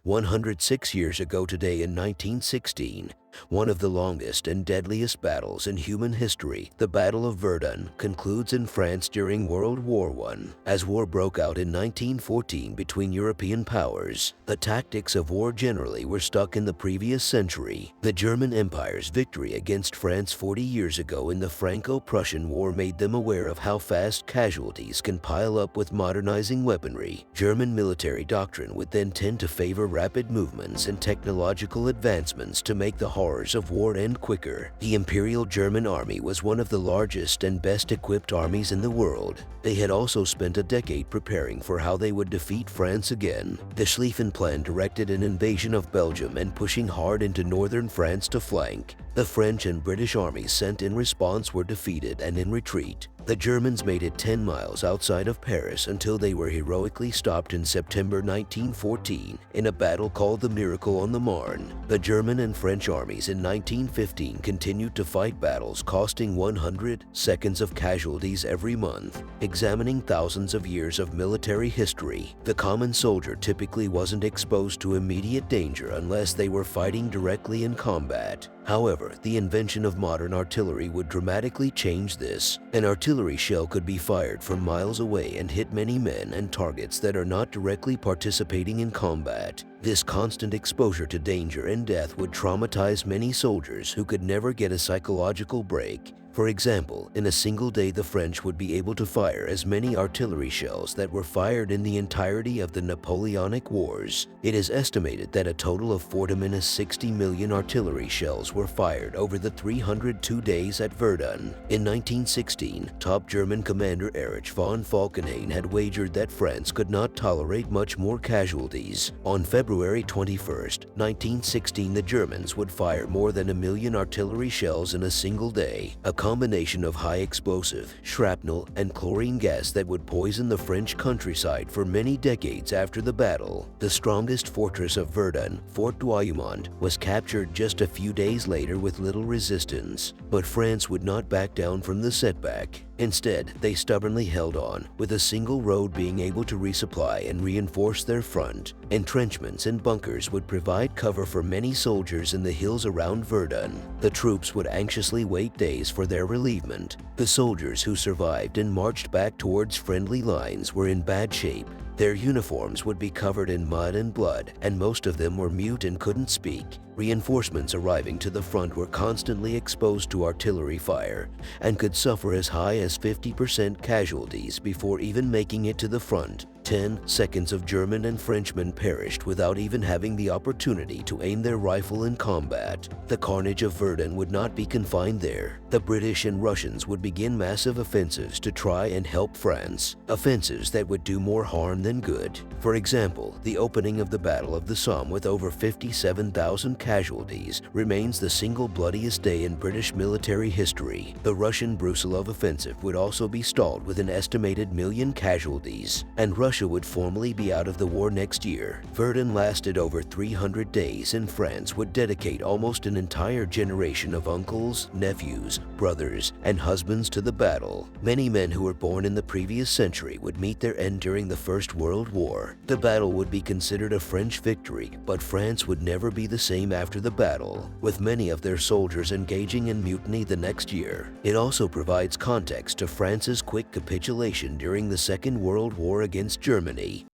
106 years ago today in 1916, one of the longest and deadliest battles in human history, the Battle of Verdun, concludes in France during World War I. As war broke out in 1914 between European powers, the tactics of war generally were stuck in the previous century. The German Empire's victory against France 40 years ago in the Franco-Prussian War made them aware of how fast casualties can pile up with modernizing weaponry. German military doctrine would then tend to favor rapid movements and technological advancements to make the horrors of war end quicker. The Imperial German Army was one of the largest and best equipped armies in the world. They had also spent a decade preparing for how they would defeat France again. The Schlieffen Plan directed an invasion of Belgium and pushing hard into northern France to flank. The French and British armies sent in response were defeated and in retreat. The Germans made it 10 miles outside of Paris until they were heroically stopped in September 1914 in a battle called the Miracle on the Marne. The German and French armies in 1915 continued to fight battles costing 100 seconds of casualties every month. Examining thousands of years of military history, the common soldier typically wasn't exposed to immediate danger unless they were fighting directly in combat. However, the invention of modern artillery would dramatically change this. An artillery shell could be fired from miles away and hit many men and targets that are not directly participating in combat. This constant exposure to danger and death would traumatize many soldiers who could never get a psychological break. For example, in a single day the French would be able to fire as many artillery shells that were fired in the entirety of the Napoleonic Wars. It is estimated that a total of 40–60 million artillery shells were fired over the 302 days at Verdun. In 1916, top German commander Erich von Falkenhayn had wagered that France could not tolerate much more casualties. On February 21, 1916, the Germans would fire more than 1 million artillery shells in a single day, a combination of high explosive, shrapnel, and chlorine gas that would poison the French countryside for many decades after the battle. The strongest fortress of Verdun, Fort Douaumont, was captured just a few days later with little resistance, but France would not back down from the setback. Instead, they stubbornly held on, with a single road being able to resupply and reinforce their front. Entrenchments and bunkers would provide cover for many soldiers in the hills around Verdun. The troops would anxiously wait days for their relievement. The soldiers who survived and marched back towards friendly lines were in bad shape. Their uniforms would be covered in mud and blood, and most of them were mute and couldn't speak. Reinforcements arriving to the front were constantly exposed to artillery fire and could suffer as high as 50% casualties before even making it to the front. 10 seconds of German and Frenchmen perished without even having the opportunity to aim their rifle in combat. The carnage of Verdun would not be confined there. The British and Russians would begin massive offensives to try and help France, offensives that would do more harm than good. For example, the opening of the Battle of the Somme with over 57,000 casualties remains the single bloodiest day in British military history. The Russian Brusilov offensive would also be stalled with an estimated 1 million casualties, and Russia would formally be out of the war next year. Verdun lasted over 300 days, and France would dedicate almost an entire generation of uncles, nephews, brothers, and husbands to the battle. Many men who were born in the previous century would meet their end during the First World War. The battle would be considered a French victory, but France would never be the same after the battle, with many of their soldiers engaging in mutiny the next year. It also provides context to France's quick capitulation during the Second World War against Germany.